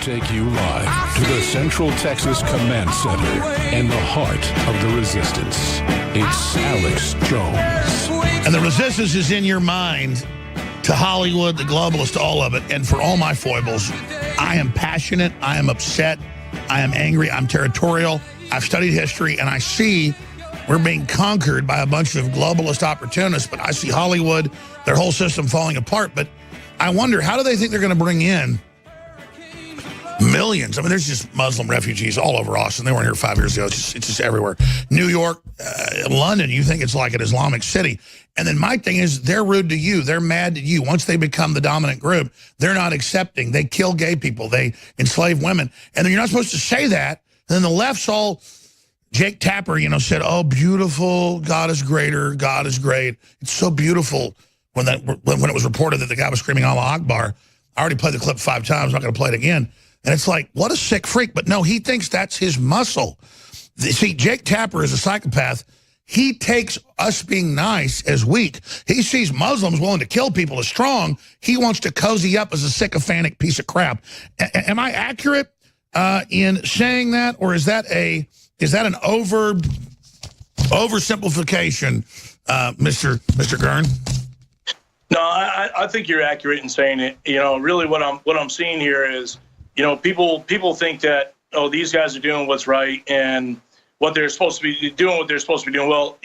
take you live to the Central Texas Command Center in the heart of the resistance. It's Alex Jones. And the resistance is in your mind to Hollywood, the globalists, all of it. And for all my foibles, I am passionate, I am upset, I am angry, I'm territorial. I've studied history, and I see we're being conquered by a bunch of globalist opportunists, but I see Hollywood, their whole system falling apart. But I wonder, how do they think they're going to bring in millions? I mean, there's just Muslim refugees all over Austin. They weren't here 5 years ago. It's just everywhere. New York, London, you think it's like an Islamic city. And then my thing is, they're rude to you. They're mad at you. Once they become the dominant group, they're not accepting. They kill gay people. They enslave women. And then you're not supposed to say that. And then the left's all... Jake Tapper, said, "Oh, beautiful, God is greater, God is great." It's so beautiful when it was reported that the guy was screaming Allah Akbar. I already played the clip 5 times, I'm not going to play it again. And it's like, what a sick freak. But no, he thinks that's his muscle. See, Jake Tapper is a psychopath. He takes us being nice as weak. He sees Muslims willing to kill people as strong. He wants to cozy up as a sycophantic piece of crap. Am I accurate in saying that, or is that an oversimplification, Mr. Gern? No, I think you're accurate in saying it. Really what I'm seeing here is, people think that, oh, these guys are doing what's right and what they're supposed to be doing, Well,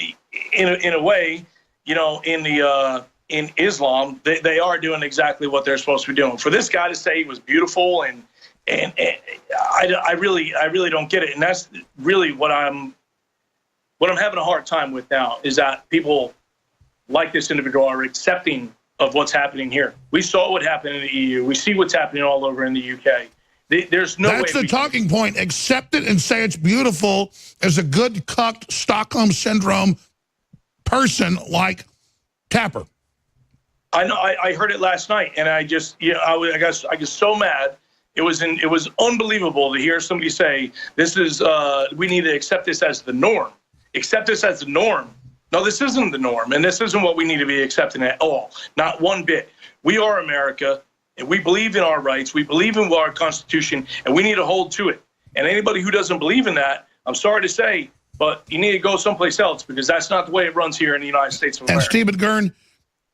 in a way, in Islam, they are doing exactly what they're supposed to be doing. For this guy to say he was beautiful and I really don't get it. And that's really what I'm having a hard time with now, is that people like this individual are accepting of what's happening here. We saw what happened in the EU. We see what's happening all over in the UK. There's no way. That's the talking point. Accept it and say it's beautiful as a good cucked Stockholm Syndrome person like Tapper. I know. I heard it last night, and I just, I got so mad. It was unbelievable to hear somebody say, "This is we need to accept this as the norm. Accept this as the norm." No, this isn't the norm, and this isn't what we need to be accepting at all. Not one bit. We are America, and we believe in our rights. We believe in our Constitution, and we need to hold to it. And anybody who doesn't believe in that, I'm sorry to say, but you need to go someplace else, because that's not the way it runs here in the United States of America. And Stephen Gern,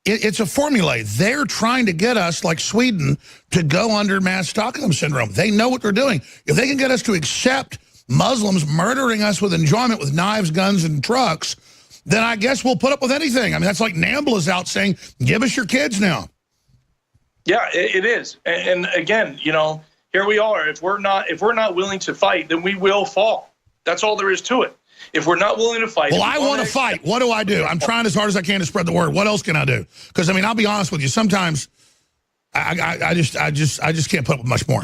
it's a formula. They're trying to get us, like Sweden, to go under mass Stockholm Syndrome. They know what they're doing. If they can get us to accept Muslims murdering us with enjoyment with knives, guns, and trucks, then I guess we'll put up with anything. I mean, that's like NAMBLA is out saying, "Give us your kids now." Yeah, it is. And again, here we are. If we're not willing to fight, then we will fall. That's all there is to it. If we're not willing to fight. Well, I want to fight. What do I do? I'm trying as hard as I can to spread the word. What else can I do? Because, I mean, I'll be honest with you. Sometimes I just can't put up with much more.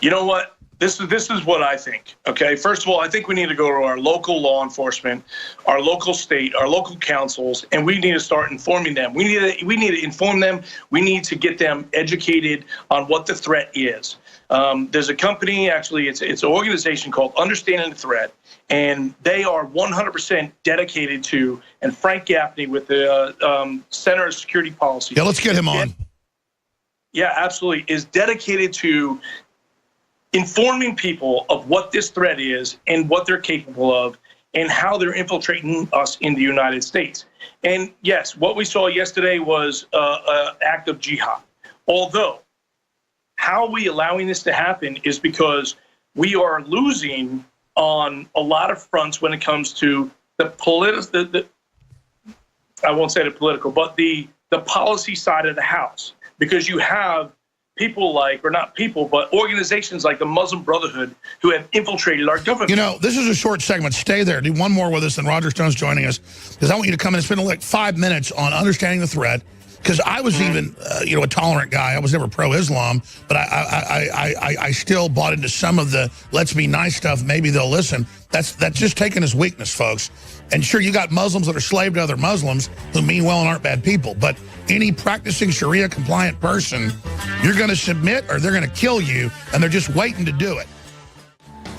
You know what? This is what I think. Okay. First of all, I think we need to go to our local law enforcement, our local state, our local councils, and we need to start informing them. We need to inform them. We need to get them educated on what the threat is. There's a company, actually, it's an organization called Understanding the Threat, and they are 100% dedicated to, and Frank Gaffney with the Center of Security Policy. Yeah, let's get him on. Yeah, absolutely. Is dedicated to informing people of what this threat is and what they're capable of and how they're infiltrating us in the United States. And yes, what we saw yesterday was an act of jihad. Although, how are we allowing this to happen is because we are losing on a lot of fronts when it comes to the I won't say the political, but the policy side of the house. Because you have people like, or not people, but organizations like the Muslim Brotherhood who have infiltrated our government. This is a short segment. Stay there. Do one more with us, and Roger Stone's joining us, because I want you to come in and spend like 5 minutes on understanding the threat. Because I was even, a tolerant guy. I was never pro-Islam, but I still bought into some of the let's be nice stuff. Maybe they'll listen. That's just taken as weakness, folks. And sure, you got Muslims that are slave to other Muslims who mean well and aren't bad people. But any practicing Sharia-compliant person, you're going to submit or they're going to kill you, and they're just waiting to do it.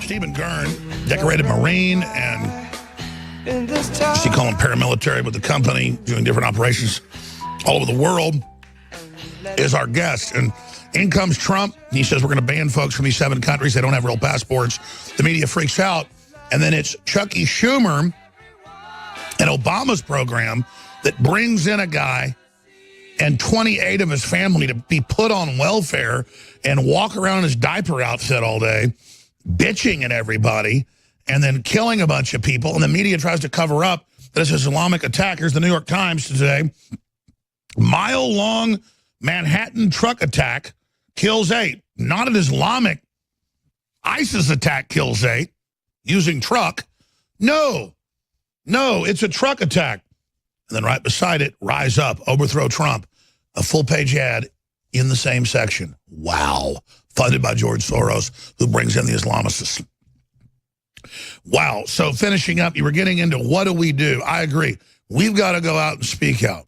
Stephen Gern, decorated Marine, and you call him paramilitary with the company, doing different operations all over the world. is our guest. And in comes Trump. He says we're going to ban folks from these 7 countries. They don't have real passports. The media freaks out. And then it's Chucky Schumer and Obama's program that brings in a guy and 28 of his family to be put on welfare and walk around in his diaper outfit all day, bitching at everybody, and then killing a bunch of people. And the media tries to cover up this Islamic attack. Here's the New York Times today. Mile-long Manhattan truck attack kills 8. Not an Islamic ISIS attack kills 8 using truck. No, it's a truck attack. And then right beside it, rise up, overthrow Trump. A full-page ad in the same section. Wow. Funded by George Soros, who brings in the Islamists. Wow. So finishing up, you were getting into what do we do? I agree. We've got to go out and speak out.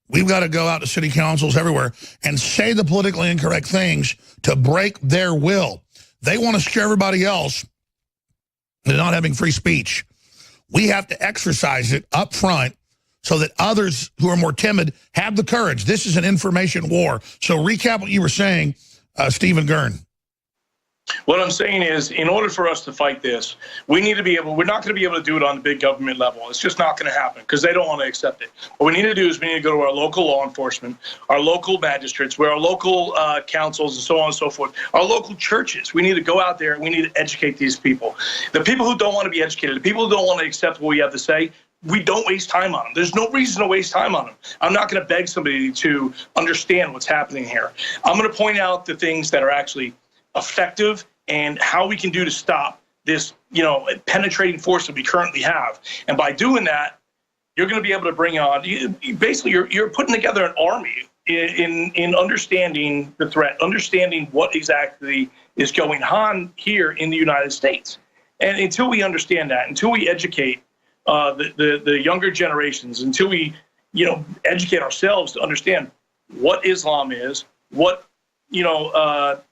We've got to go out to city councils everywhere and say the politically incorrect things to break their will. They want to scare everybody else into not having free speech. We have to exercise it up front so that others who are more timid have the courage. This is an information war. So recap what you were saying, Stephen Gern. What I'm saying is, in order for us to fight this, we need to be able, we're not going to be able to do it on the big government level. It's just not going to happen because they don't want to accept it. What we need to do is we need to go to our local law enforcement, our local magistrates, our local councils and so on and so forth, our local churches. We need to go out there and we need to educate these people. The people who don't want to be educated, the people who don't want to accept what we have to say, we don't waste time on them. There's no reason to waste time on them. I'm not going to beg somebody to understand what's happening here. I'm going to point out the things that are actually effective and how we can do to stop this, penetrating force that we currently have. And by doing that, you're going to be able to bring on, basically you're putting together an army in understanding the threat, understanding what exactly is going on here in the United States. And until we understand that, until we educate the younger generations, until we, educate ourselves to understand what Islam is, what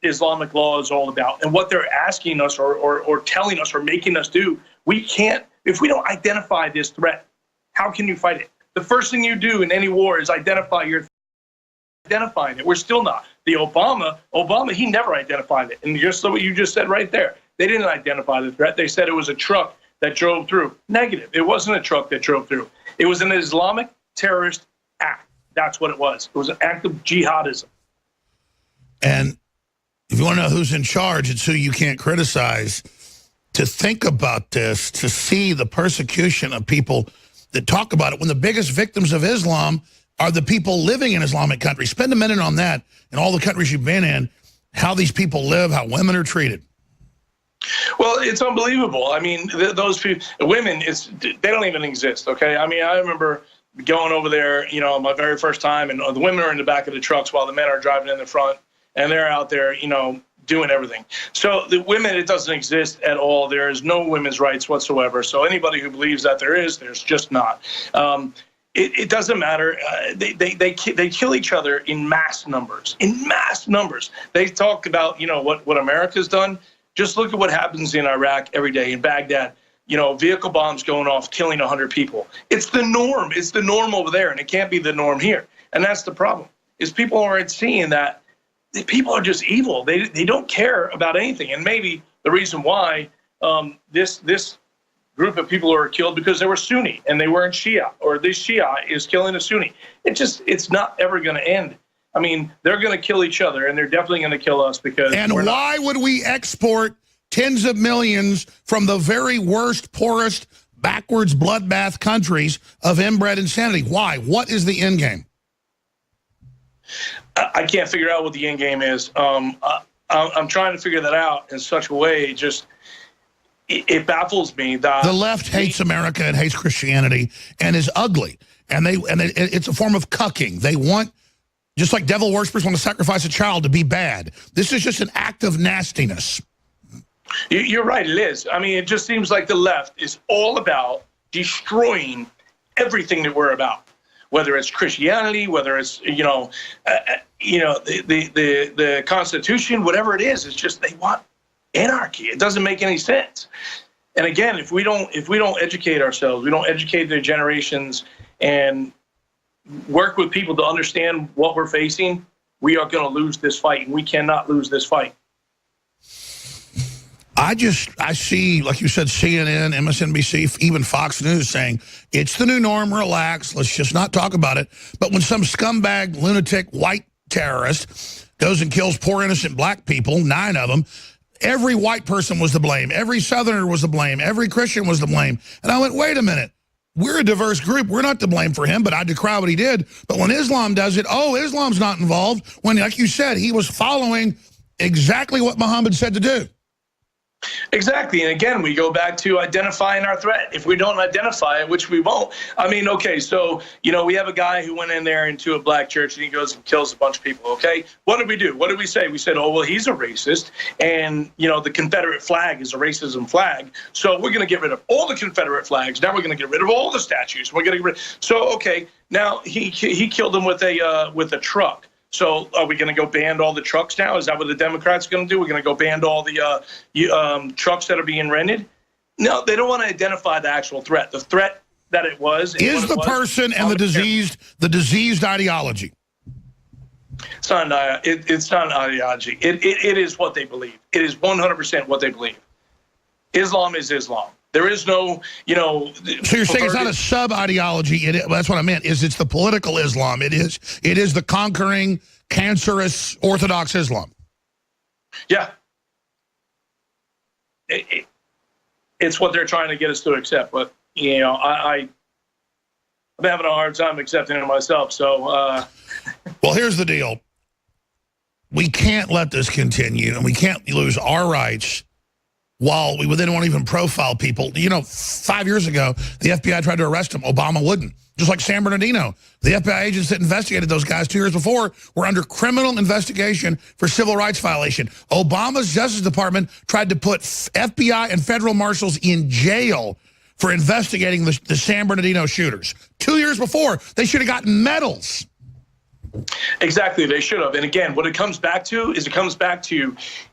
Islamic law is all about, and what they're asking us or telling us or making us do, we can't, if we don't identify this threat, how can you fight it? The first thing you do in any war is identifying it. We're still not. The Obama, he never identified it. And just what you just said right there, they didn't identify the threat. They said it was a truck that drove through. Negative. It wasn't a truck that drove through. It was an Islamic terrorist act. That's what it was. It was an act of jihadism. And if you want to know who's in charge, it's who you can't criticize. To think about this, to see the persecution of people that talk about it, when the biggest victims of Islam are the people living in Islamic countries. Spend a minute on that in all the countries you've been in, how these people live, how women are treated. Well, it's unbelievable. I mean, those people, women, they don't even exist, okay? I mean, I remember going over there, my very first time, and the women are in the back of the trucks while the men are driving in the front. And they're out there, doing everything. So the women, it doesn't exist at all. There is no women's rights whatsoever. So anybody who believes that there's just not. It doesn't matter. They kill each other in mass numbers. In mass numbers. They talk about, what America's done. Just look at what happens in Iraq every day, in Baghdad. Vehicle bombs going off, killing 100 people. It's the norm. It's the norm over there, and it can't be the norm here. And that's the problem, is people aren't seeing that people are just evil. They don't care about anything. And maybe the reason why this group of people are killed because they were Sunni and they weren't Shia, or this Shia is killing a Sunni. It's not ever going to end. I mean, they're going to kill each other, and they're definitely going to kill us because. And why would we export tens of millions from the very worst, poorest, backwards, bloodbath countries of inbred insanity? Why? What is the end game? I can't figure out what the end game is. I'm trying to figure that out in such a way. It baffles me that the left hates America and hates Christianity and is ugly, and it's a form of cucking. They want, just like devil worshippers want to sacrifice a child to be bad. This is just an act of nastiness. You're right, it is. I mean, it just seems like the left is all about destroying everything that we're about. Whether it's Christianity, whether it's the Constitution, whatever it is, it's just they want anarchy. It doesn't make any sense. And again, if we don't educate ourselves, we don't educate the generations and work with people to understand what we're facing, we are going to lose this fight, and we cannot lose this fight. I see, like you said, CNN, MSNBC, even Fox News saying, it's the new norm, relax, let's just not talk about it. But when some scumbag, lunatic, white terrorist goes and kills poor, innocent black people, 9 of them, every white person was to blame. Every Southerner was to blame. Every Christian was to blame. And I went, wait a minute. We're a diverse group. We're not to blame for him, but I decry what he did. But when Islam does it, oh, Islam's not involved. When, like you said, he was following exactly what Muhammad said to do. Exactly. And again, we go back to identifying our threat. If we don't identify it, which we won't. I mean, okay, so, we have a guy who went in there into a black church and he goes and kills a bunch of people, okay? What did we do? What did we say? We said, oh, well, he's a racist. And, the Confederate flag is a racism flag. So we're going to get rid of all the Confederate flags. Now we're going to get rid of all the statues. We're going to get rid. So, okay, now he killed him with a truck. So are we going to go ban all the trucks now? Is that what the Democrats are going to do? We're going to go ban all the trucks that are being rented? No, they don't want to identify the actual threat. The threat that it was is the person and the diseased ideology. It's not an ideology. It is what they believe. It is 100% what they believe. Islam is Islam. There is no, So you're saying it's not a sub-ideology. That's what I meant, it's the political Islam. It is the conquering, cancerous, Orthodox Islam. Yeah. It's what they're trying to get us to accept. But, I'm having a hard time accepting it myself. So. Well, here's the deal. We can't let this continue, and we can't lose our rights while we then won't even profile people. 5 years ago, the FBI tried to arrest him. Obama wouldn't. Just like San Bernardino. The FBI agents that investigated those guys 2 years before were under criminal investigation for civil rights violation. Obama's Justice Department tried to put FBI and federal marshals in jail for investigating the San Bernardino shooters. 2 years before, they should have gotten medals. Exactly, they should have. And again, what it comes back to is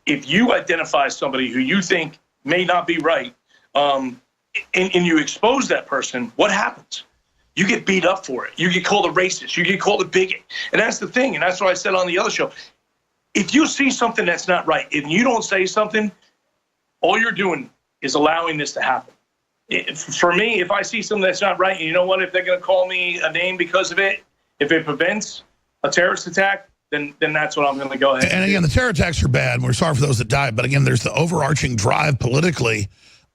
if you identify somebody who you think may not be right, and you expose that person, what happens? You get beat up for it. You get called a racist. You get called a bigot. And that's the thing, and that's what I said on the other show. If you see something that's not right, if you don't say something, all you're doing is allowing this to happen. For me, if I see something that's not right, and you know what, if they're going to call me a name because of it, if it prevents a terrorist attack, then that's what I'm going to go ahead and again, the terror attacks are bad. We're sorry for those that died. But again, there's the overarching drive politically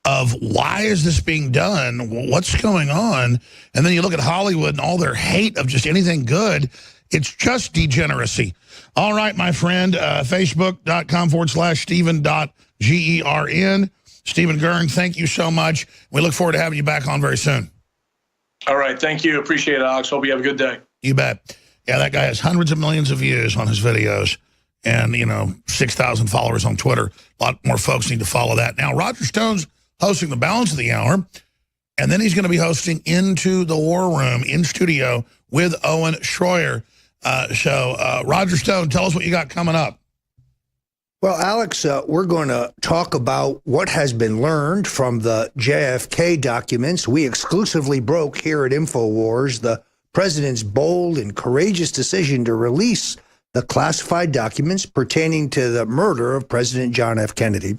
of why is this being done? What's going on? And then you look at Hollywood and all their hate of just anything good. It's just degeneracy. All right, my friend, facebook.com/Stephen.Gern. Stephen Gern, thank you so much. We look forward to having you back on very soon. All right, thank you. Appreciate it, Alex. Hope you have a good day. You bet. Yeah, that guy has hundreds of millions of views on his videos and, 6,000 followers on Twitter. A lot more folks need to follow that. Now, Roger Stone's hosting the balance of the hour, and then he's going to be hosting Into the War Room in studio with Owen Schroyer. Roger Stone, tell us what you got coming up. Well, Alex, we're going to talk about what has been learned from the JFK documents. We exclusively broke here at InfoWars the president's bold and courageous decision to release the classified documents pertaining to the murder of President John F. Kennedy.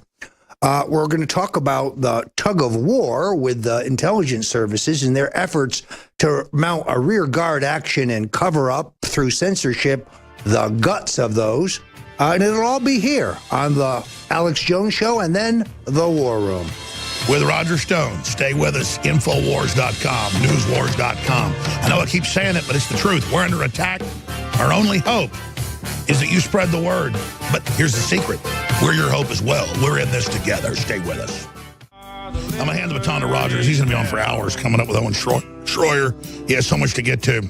We're going to talk about the tug of war with the intelligence services and their efforts to mount a rear guard action and cover up through censorship the guts of those. And it'll all be here on the Alex Jones Show and then the War Room. With Roger Stone. Stay with us. Infowars.com, newswars.com. I know I keep saying it, but it's the truth. We're under attack. Our only hope is that you spread the word. But here's the secret. We're your hope as well. We're in this together. Stay with us. I'm going to hand the baton to Rogers. He's going to be on for hours coming up with Owen Schroyer. He has so much to get to.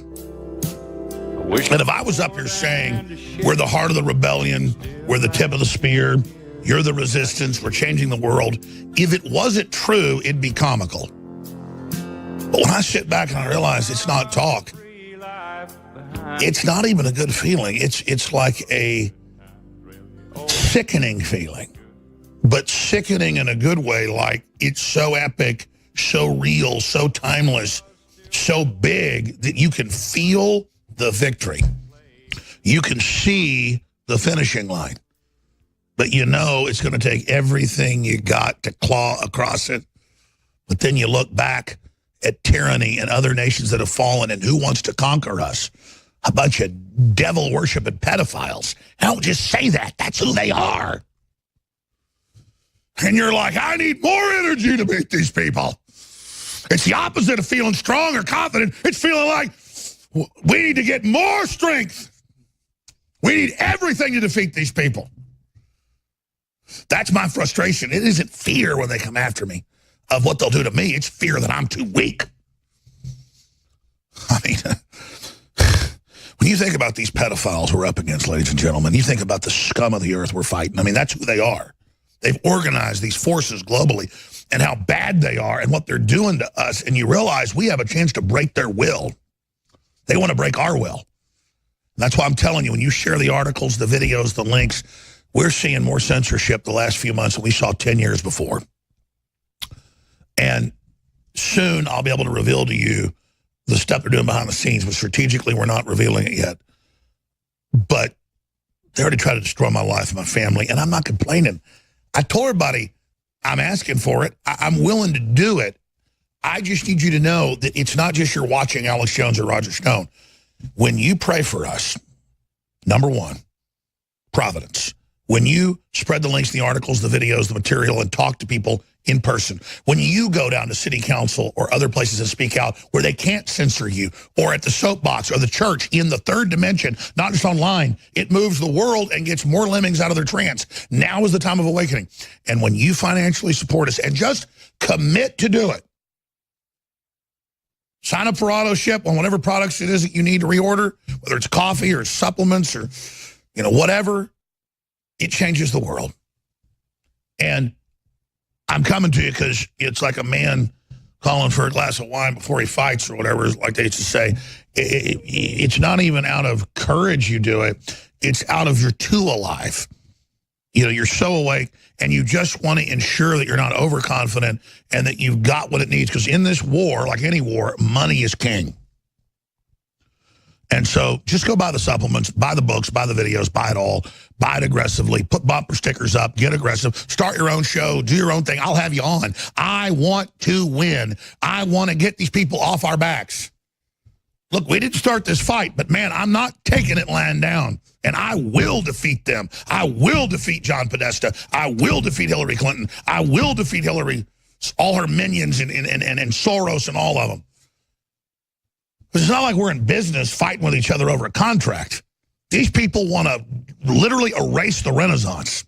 And if I was up here saying, we're the heart of the rebellion, we're the tip of the spear, you're the resistance, we're changing the world, if it wasn't true, it'd be comical. But when I sit back and I realize it's not talk, it's not even a good feeling. It's like a sickening feeling, but sickening in a good way, like it's so epic, so real, so timeless, so big that you can feel the victory. You can see the finishing line, but you know it's going to take everything you got to claw across it. But then you look back at tyranny and other nations that have fallen, and who wants to conquer us? A bunch of devil-worshiping pedophiles. I don't just say that. That's who they are. And you're like, I need more energy to beat these people. It's the opposite of feeling strong or confident. It's feeling like we need to get more strength. We need everything to defeat these people. That's my frustration. It isn't fear when they come after me of what they'll do to me. It's fear that I'm too weak. I mean, when you think about these pedophiles we're up against, ladies and gentlemen, you think about the scum of the earth we're fighting. I mean, that's who they are. They've organized these forces globally and how bad they are and what they're doing to us. And you realize we have a chance to break their will. They want to break our will. And that's why I'm telling you, when you share the articles, the videos, the links, we're seeing more censorship the last few months than we saw 10 years before. And soon I'll be able to reveal to you the stuff they're doing behind the scenes, but strategically we're not revealing it yet. But they already tried to destroy my life and my family, and I'm not complaining. I told everybody I'm asking for it. I'm willing to do it. I just need you to know that it's not just you're watching Alex Jones or Roger Stone. When you pray for us, number one, providence. When you spread the links, the articles, the videos, the material, and talk to people in person. When you go down to city council or other places and speak out where they can't censor you, or at the soapbox or the church in the third dimension, not just online, it moves the world and gets more lemmings out of their trance. Now is the time of awakening. And when you financially support us and just commit to do it, sign up for auto ship on whatever products it is that you need to reorder, whether it's coffee or supplements or, you know, whatever, it changes the world. And I'm coming to you because it's like a man calling for a glass of wine before he fights or whatever, like they used to say. It's not even out of courage you do it. It's out of you're too alive. You know, you're so awake and you just want to ensure that you're not overconfident and that you've got what it needs. Because in this war, like any war, money is king. And so just go buy the supplements, buy the books, buy the videos, buy it all, buy it aggressively, put bumper stickers up, get aggressive, start your own show, do your own thing. I'll have you on. I want to win. I want to get these people off our backs. Look, we didn't start this fight, but man, I'm not taking it lying down. And I will defeat them. I will defeat John Podesta. I will defeat Hillary Clinton. I will defeat Hillary, all her minions and Soros and all of them. It's not like we're in business fighting with each other over a contract. These people want to literally erase the Renaissance.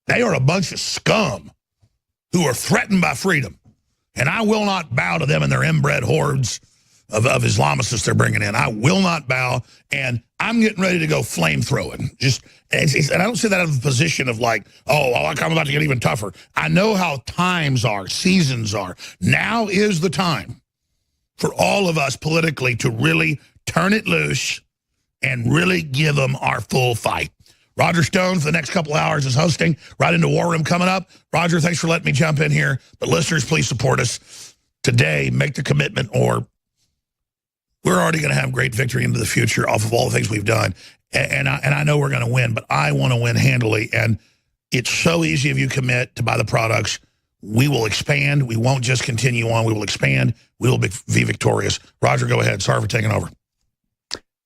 They are a bunch of scum who are threatened by freedom. And I will not bow to them and their inbred hordes of Islamicists they're bringing in. I will not bow, and I'm getting ready to go flamethrowing. And I don't say that out of the position of like, oh, I'm about to get even tougher. I know how times are, seasons are. Now is the time for all of us politically to really turn it loose and really give them our full fight. Roger Stone, for the next couple hours, is hosting right into War Room coming up. Roger, thanks for letting me jump in here. But listeners, please support us today. Make the commitment, or we're already going to have great victory into the future off of all the things we've done. And I know we're going to win, but I want to win handily. And it's so easy if you commit to buy the products. We will expand. We won't just continue on. We will expand. We will be victorious. Roger, go ahead. Sorry for taking over.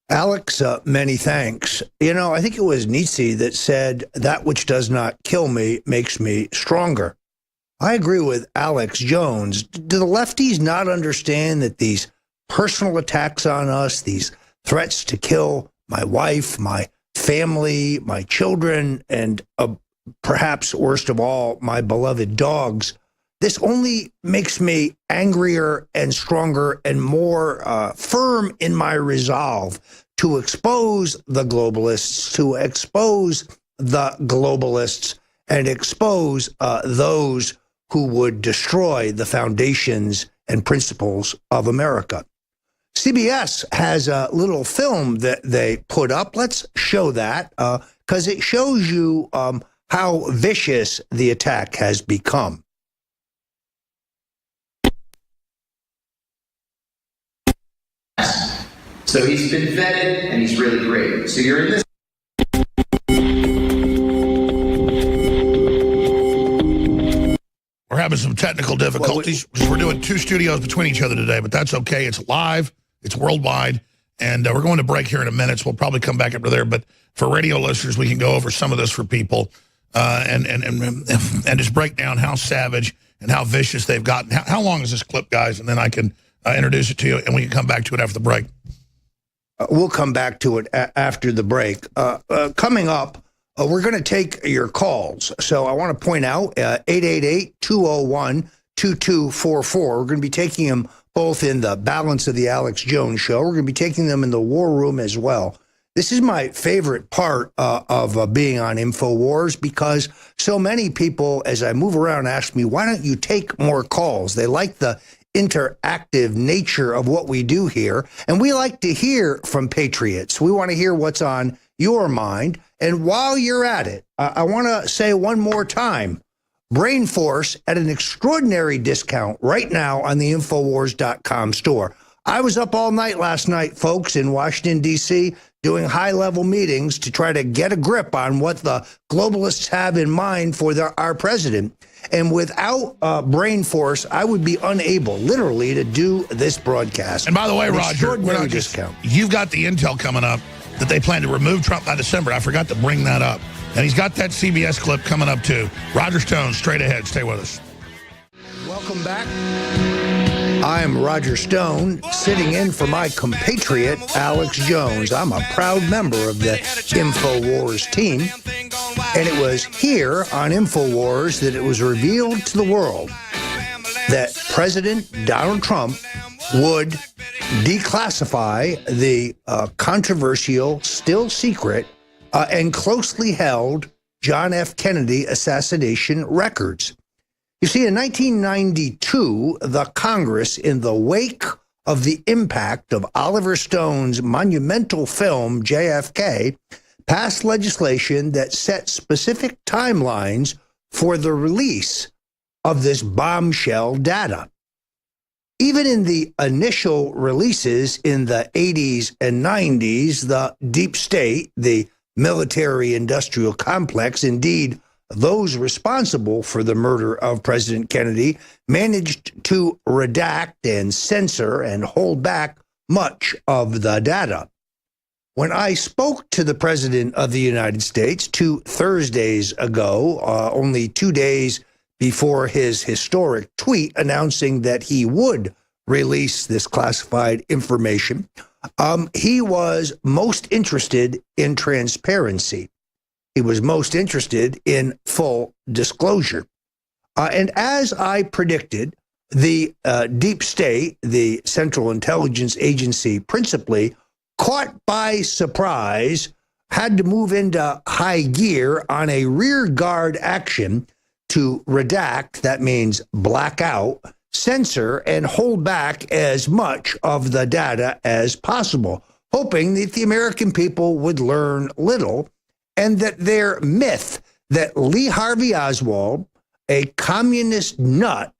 Alex, many thanks. You know, I think it was Nietzsche that said, that which does not kill me makes me stronger. I agree with Alex Jones. Do the lefties not understand that these personal attacks on us, these threats to kill my wife, my family, my children, and perhaps worst of all, my beloved dogs, this only makes me angrier and stronger and more firm in my resolve to expose the globalists, to expose the globalists, and expose those who would destroy the foundations and principles of America. CBS has a little film that they put up. Let's show that because it shows you how vicious the attack has become. So he's been vetted, and he's really great. So you're in this. We're having some technical difficulties because we're doing two studios between each other today, but that's okay. It's live, it's worldwide, and we're going to break here in a minute, so we'll probably come back up to there. But for radio listeners, we can go over some of this for people and just break down how savage and how vicious they've gotten. How long is this clip, guys? And then I can introduce it to you, and we can come back to it after the break. We'll come back to it after the break. Coming up, we're going to take your calls. So I want to point out 888-201-2244. We're going to be taking them both in the Balance of the Alex Jones Show. We're going to be taking them in the War Room as well. This is my favorite part of being on InfoWars because so many people, as I move around, ask me, why don't you take more calls? They like the interactive nature of what we do here. And we like to hear from patriots. We want to hear what's on your mind. And while you're at it, I want to say one more time, Brain Force at an extraordinary discount right now on the Infowars.com store. I was up all night last night, folks, in Washington, D.C., doing high-level meetings to try to get a grip on what the globalists have in mind for our president. And without Brain Force, I would be unable, literally, to do this broadcast. And by the way, Roger, discount. You've got the intel coming up that they plan to remove Trump by December. I forgot to bring that up. And he's got that CBS clip coming up, too. Roger Stone, straight ahead. Stay with us. Welcome back. I am Roger Stone, sitting in for my compatriot, Alex Jones. I'm a proud member of the InfoWars team. And it was here on InfoWars that it was revealed to the world that President Donald Trump would declassify the controversial, still secret, and closely held John F. Kennedy assassination records. You see, in 1992, the Congress, in the wake of the impact of Oliver Stone's monumental film, JFK, passed legislation that set specific timelines for the release of this bombshell data. Even in the initial releases in the 80s and 90s, the deep state, the military-industrial complex, indeed, those responsible for the murder of President Kennedy, managed to redact and censor and hold back much of the data. When I spoke to the President of the United States 2 Thursdays ago, only 2 days before his historic tweet announcing that he would release this classified information, he was most interested in transparency. He was most interested in full disclosure. And as I predicted, the deep state, the Central Intelligence Agency principally, caught by surprise, had to move into high gear on a rear guard action to redact, that means black out, censor, and hold back as much of the data as possible, hoping that the American people would learn little and that their myth that Lee Harvey Oswald, a communist nut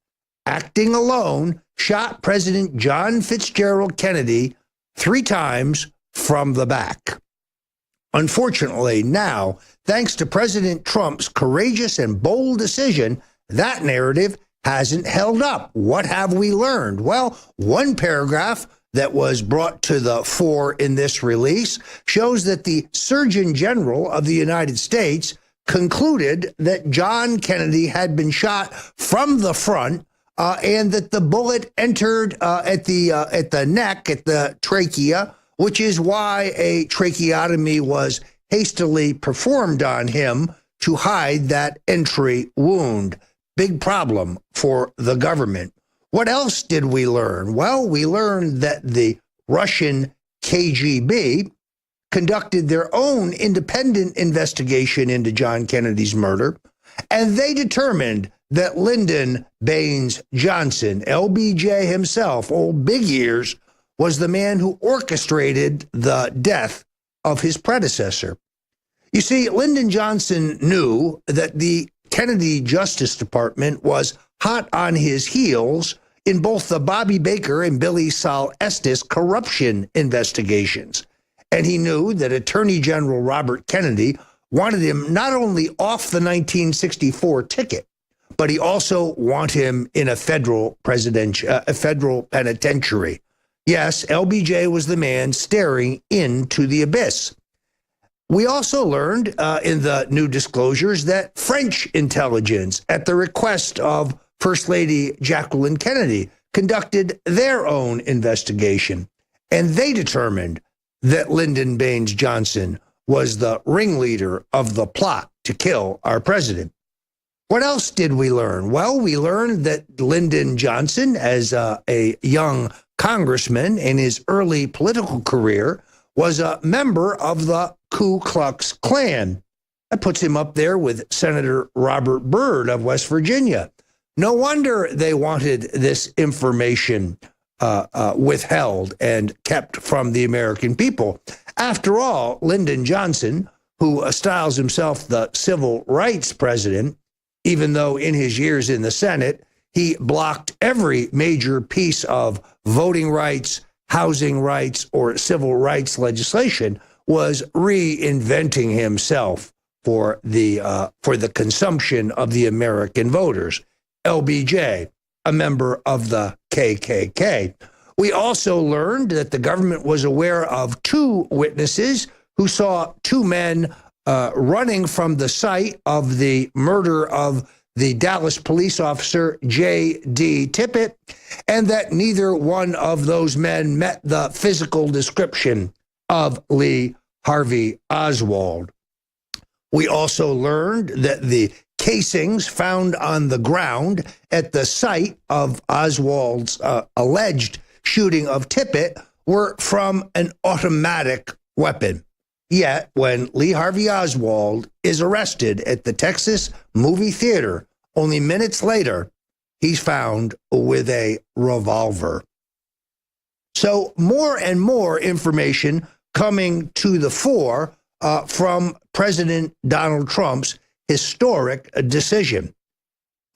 acting alone, shot President John Fitzgerald Kennedy 3 times from the back. Unfortunately, now, thanks to President Trump's courageous and bold decision, that narrative hasn't held up. What have we learned? Well, one paragraph that was brought to the fore in this release shows that the Surgeon General of the United States concluded that John Kennedy had been shot from the front and that the bullet entered at the neck, at the trachea, which is why a tracheotomy was hastily performed on him to hide that entry wound. Big problem for the government. What else did we learn? Well, we learned that the Russian KGB conducted their own independent investigation into John Kennedy's murder, and they determined that Lyndon Baines Johnson, LBJ himself, old big ears, was the man who orchestrated the death of his predecessor. You see, Lyndon Johnson knew that the Kennedy Justice Department was hot on his heels in both the Bobby Baker and Billy Sol Estes corruption investigations. And he knew that Attorney General Robert Kennedy wanted him not only off the 1964 ticket, but he also wanted him in a federal penitentiary. Yes, LBJ was the man staring into the abyss. We also learned in the new disclosures that French intelligence, at the request of First Lady Jacqueline Kennedy, conducted their own investigation, and they determined that Lyndon Baines Johnson was the ringleader of the plot to kill our president. What else did we learn? Well, we learned that Lyndon Johnson, as a young congressman in his early political career, was a member of the Ku Klux Klan. That puts him up there with Senator Robert Byrd of West Virginia. No wonder they wanted this information withheld and kept from the American people. After all, Lyndon Johnson, who styles himself the civil rights president, even though in his years in the Senate, he blocked every major piece of voting rights, housing rights, or civil rights legislation, was reinventing himself for the consumption of the American voters. LBJ, a member of the KKK. We also learned that the government was aware of two witnesses who saw two men running from the site of the murder of the Dallas police officer J.D. Tippit, and that neither one of those men met the physical description of Lee Harvey Oswald. We also learned that the casings found on the ground at the site of Oswald's alleged shooting of Tippit were from an automatic weapon. Yet, when Lee Harvey Oswald is arrested at the Texas movie theater, only minutes later, he's found with a revolver. So more and more information coming to the fore from President Donald Trump's historic decision.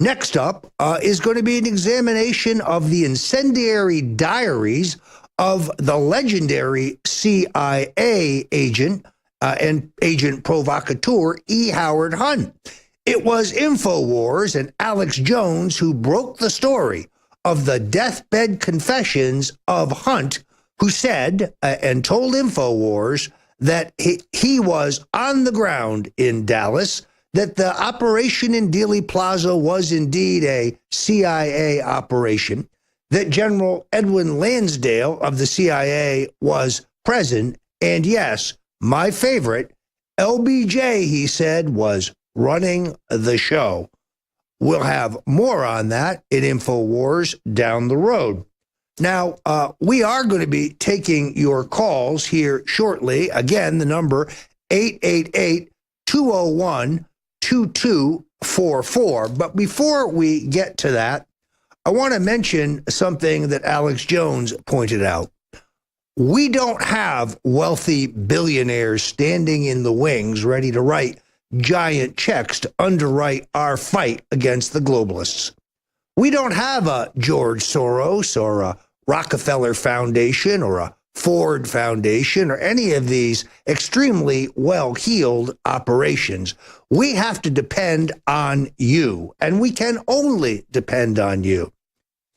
Next up is going to be an examination of the incendiary diaries of the legendary CIA agent and agent provocateur E. Howard Hunt. It was InfoWars and Alex Jones who broke the story of the deathbed confessions of Hunt, who said and told InfoWars that he was on the ground in Dallas, that the operation in Dealey Plaza was indeed a CIA operation, that General Edwin Lansdale of the CIA was present, and yes, my favorite, LBJ, he said, was running the show. We'll have more on that in InfoWars down the road. Now, we are going to be taking your calls here shortly. Again, the number 888-201-2244. But before we get to that, I want to mention something that Alex Jones pointed out. We don't have wealthy billionaires standing in the wings ready to write giant checks to underwrite our fight against the globalists. We don't have a George Soros or a Rockefeller Foundation or a Ford Foundation or any of these extremely well-heeled operations. We have to depend on you, and we can only depend on you.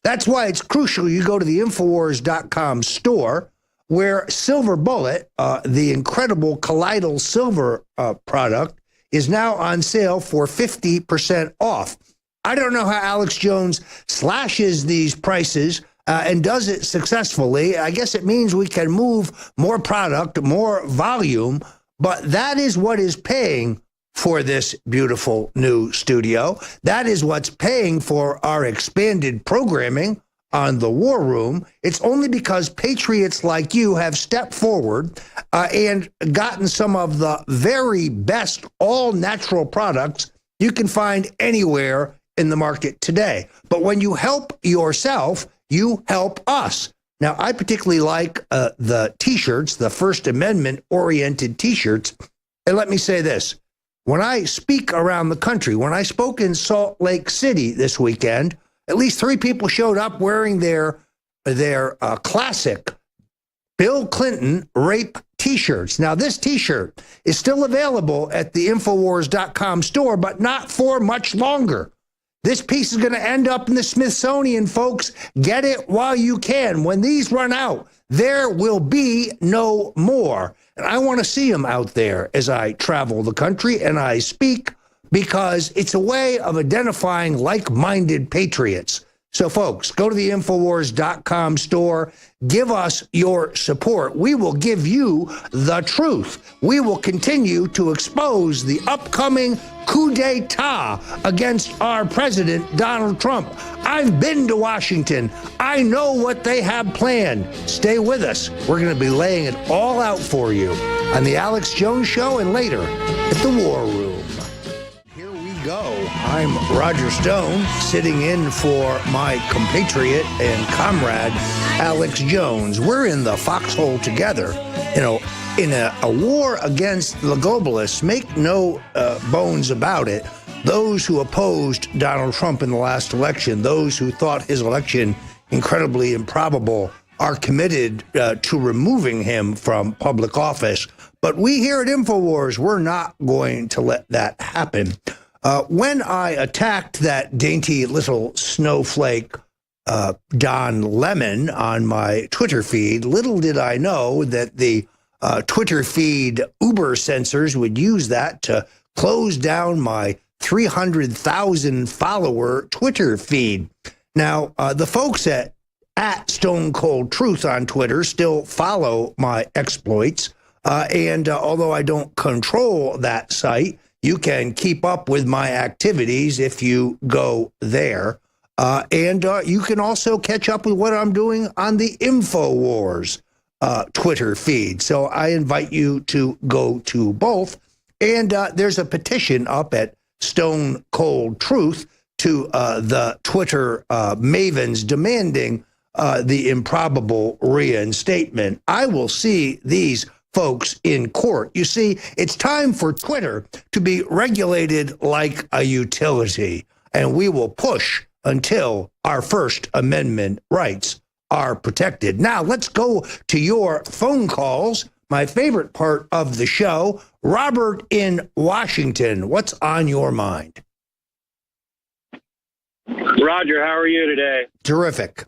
That's why it's crucial you go to the Infowars.com store, where Silver Bullet, the incredible colloidal silver product, is now on sale for 50% off. I don't know how Alex Jones slashes these prices and does it successfully. I guess it means we can move more product, more volume, but that is what is paying for this beautiful new studio. That is what's paying for our expanded programming on the War Room. It's only because patriots like you have stepped forward and gotten some of the very best all-natural products you can find anywhere in the market today. But when you help yourself, you help us. Now, I particularly like the T-shirts, the First Amendment-oriented T-shirts. And let me say this. When I speak around the country, when I spoke in Salt Lake City this weekend, At least 3 people showed up wearing their classic Bill Clinton rape T-shirts. Now, this T-shirt is still available at the Infowars.com store, but not for much longer. This piece is going to end up in the Smithsonian, folks. Get it while you can. When these run out, there will be no more. And I want to see them out there as I travel the country and I speak, because it's a way of identifying like-minded patriots. So, folks, go to the Infowars.com store. Give us your support. We will give you the truth. We will continue to expose the upcoming coup d'etat against our president, Donald Trump. I've been to Washington. I know what they have planned. Stay with us. We're going to be laying it all out for you on The Alex Jones Show and later at the War Room. Go. I'm Roger Stone, sitting in for my compatriot and comrade, Alex Jones. We're in the foxhole together, in a war against the globalists. Make no bones about it. Those who opposed Donald Trump in the last election, those who thought his election incredibly improbable, are committed to removing him from public office. But we here at InfoWars, we're not going to let that happen. When I attacked that dainty little snowflake, Don Lemon, on my Twitter feed, little did I know that the Twitter feed Uber censors would use that to close down my 300,000 follower Twitter feed. Now, the folks at Stone Cold Truth on Twitter still follow my exploits, and although I don't control that site, you can keep up with my activities if you go there. And you can also catch up with what I'm doing on the InfoWars Twitter feed. So I invite you to go to both. And there's a petition up at Stone Cold Truth to the Twitter mavens demanding the improbable reinstatement. I will see these folks in court. You see, it's time for Twitter to be regulated like a utility, and we will push until our First Amendment rights are protected. Now, let's go to your phone calls, my favorite part of the show. Robert in Washington, what's on your mind? Roger, how are you today? Terrific.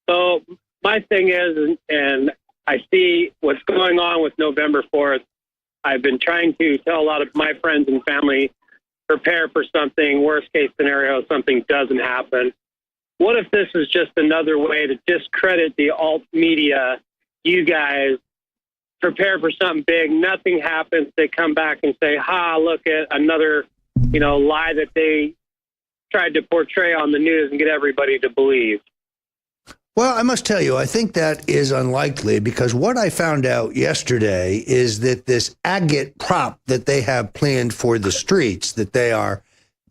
So my thing is, and I see what's going on with November 4th. I've been trying to tell a lot of my friends and family, prepare for something, worst case scenario, something doesn't happen. What if this is just another way to discredit the alt media? You guys prepare for something big, nothing happens. They come back and say, look at another, lie that they tried to portray on the news and get everybody to believe. Well, I must tell you, I think that is unlikely, because what I found out yesterday is that this agate prop that they have planned for the streets, that they are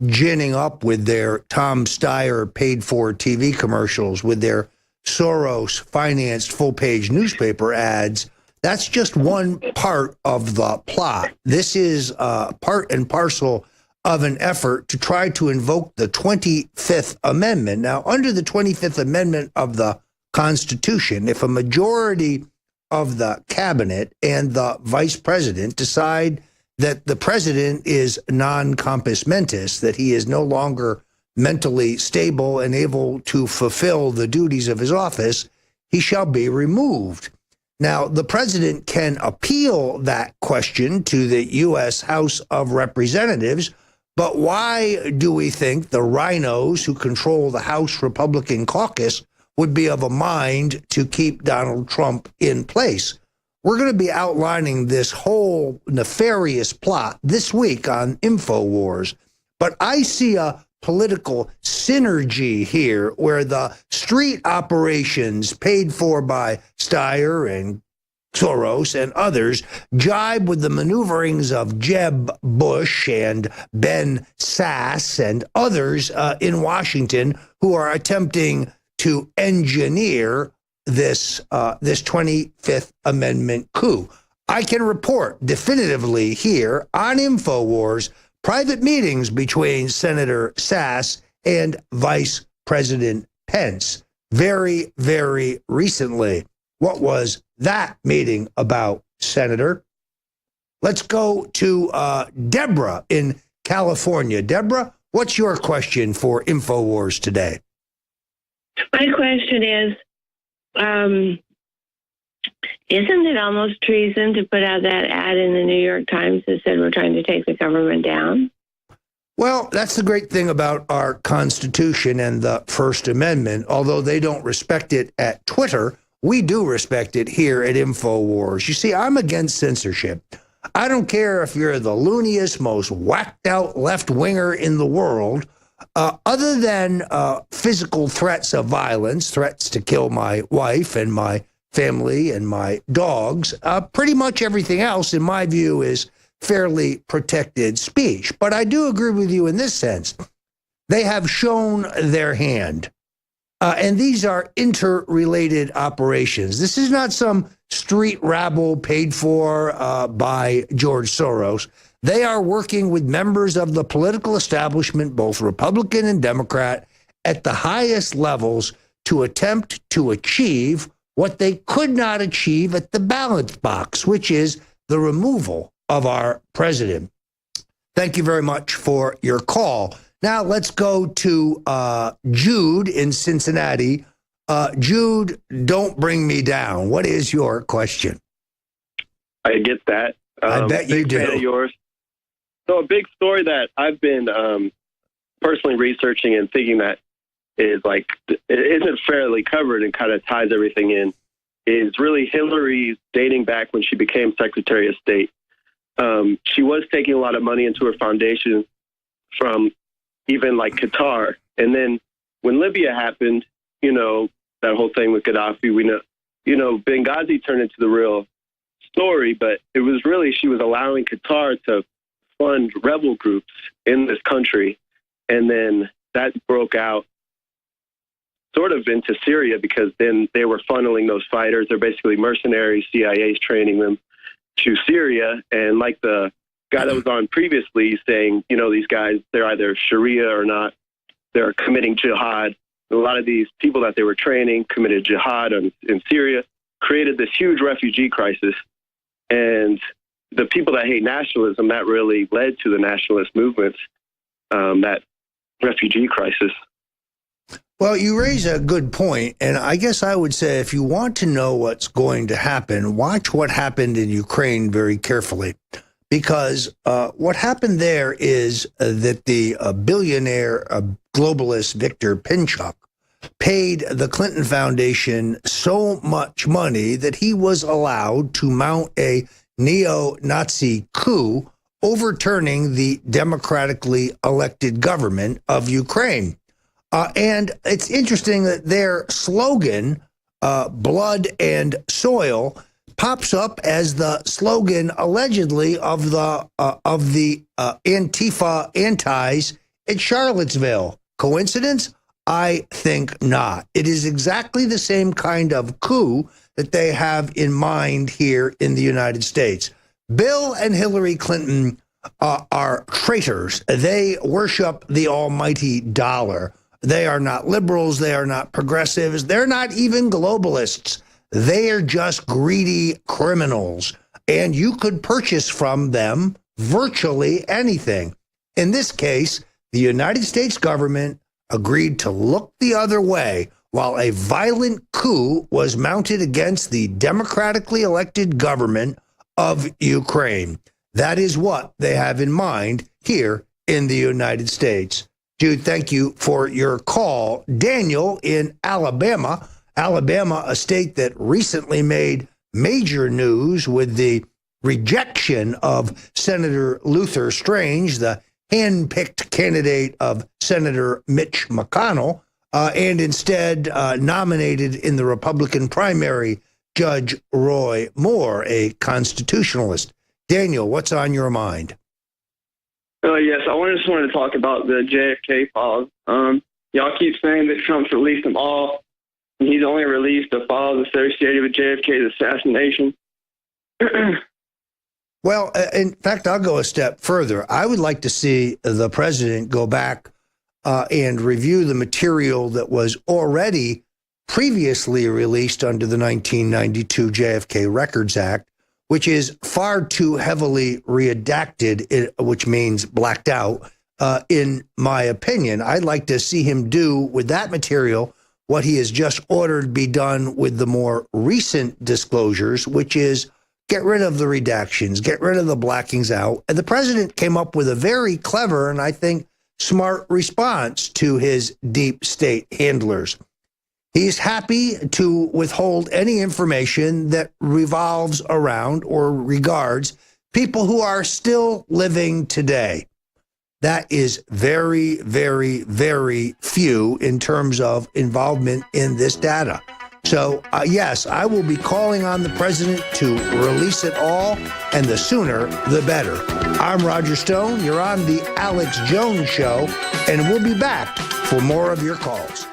ginning up with their Tom Steyer paid-for TV commercials, with their Soros-financed full-page newspaper ads, that's just one part of the plot. This is part and parcel of an effort to try to invoke the 25th Amendment. Now, under the 25th Amendment of the Constitution, if a majority of the cabinet and the vice president decide that the president is non-compos mentis, that he is no longer mentally stable and able to fulfill the duties of his office, he shall be removed. Now, the president can appeal that question to the U.S. House of Representatives. But why do we think the rhinos who control the House Republican caucus would be of a mind to keep Donald Trump in place? We're going to be outlining this whole nefarious plot this week on InfoWars. But I see a political synergy here where the street operations paid for by Steyer and Soros and others jibe with the maneuverings of Jeb Bush and Ben Sass and others in Washington who are attempting to engineer this 25th Amendment coup. I can report definitively here on InfoWars private meetings between Senator Sass and Vice President Pence very, very recently. What was that meeting about, Senator? Let's go to Deborah in California. Deborah, what's your question for InfoWars today? My question is, isn't it almost treason to put out that ad in the New York Times that said we're trying to take the government down? Well, that's the great thing about our Constitution and the First Amendment. Although they don't respect it at Twitter, we do respect it here at InfoWars. You see, I'm against censorship. I don't care if you're the looniest, most whacked out left-winger in the world. Other than physical threats of violence, threats to kill my wife and my family and my dogs, pretty much everything else, in my view, is fairly protected speech. But I do agree with you in this sense. They have shown their hand. And these are interrelated operations. This is not some street rabble paid for by George Soros. They are working with members of the political establishment, both Republican and Democrat, at the highest levels to attempt to achieve what they could not achieve at the ballot box, which is the removal of our president. Thank you very much for your call. Now let's go to Jude in Cincinnati. Jude, don't bring me down. What is your question? I get that. I bet you do. Fan of yours. So a big story that I've been personally researching and thinking that is like it isn't fairly covered and kind of ties everything in is really Hillary's dating back when she became Secretary of State. She was taking a lot of money into her foundation from even like Qatar. And then when Libya happened, you know, that whole thing with Gaddafi, we know, you know, Benghazi turned into the real story, but it was really, she was allowing Qatar to fund rebel groups in this country. And then that broke out sort of into Syria because then they were funneling those fighters. They're basically mercenaries, CIA's training them to Syria. And like the guy that was on previously saying, you know, these guys, they're either Sharia or not. They're committing jihad. A lot of these people that they were training committed jihad in Syria, created this huge refugee crisis. And the people that hate nationalism, that really led to the nationalist movements, that refugee crisis. Well, you raise a good point, and I guess I would say if you want to know what's going to happen, watch what happened in Ukraine very carefully. Because what happened there is that the billionaire globalist Viktor Pinchuk paid the Clinton Foundation so much money that he was allowed to mount a neo-Nazi coup, overturning the democratically elected government of Ukraine. And it's interesting that their slogan, blood and soil, pops up as the slogan allegedly of the Antifa antis at Charlottesville. Coincidence? I think not. It is exactly the same kind of coup that they have in mind here in the United States. Bill and Hillary Clinton are traitors. They worship the almighty dollar. They are not liberals. They are not progressives. They're not even globalists. They are just greedy criminals, and you could purchase from them virtually anything. In this case, the United States government agreed to look the other way while a violent coup was mounted against the democratically elected government of Ukraine. That is what they have in mind here in the United States. Jude, thank you for your call. Daniel in Alabama, a state that recently made major news with the rejection of Senator Luther Strange, the hand-picked candidate of Senator Mitch McConnell, and instead nominated in the Republican primary Judge Roy Moore, a constitutionalist. Daniel, what's on your mind? Yes, I just wanted to talk about the JFK files. Y'all keep saying that Trump's released them all. He's only released the files associated with JFK's assassination. Well, in fact, I'll go a step further. I would like to see the president go back and review the material that was already previously released under the 1992 JFK Records Act, which is far too heavily redacted, which means blacked out, in my opinion. I'd like to see him do with that material what he has just ordered be done with the more recent disclosures, which is get rid of the redactions, get rid of the blackings out. And the president came up with a very clever and I think smart response to his deep state handlers. He's happy to withhold any information that revolves around or regards people who are still living today. That is very, very, very few in terms of involvement in this data. So, yes, I will be calling on the president to release it all, and the sooner, the better. I'm Roger Stone. You're on the Alex Jones Show, and we'll be back for more of your calls.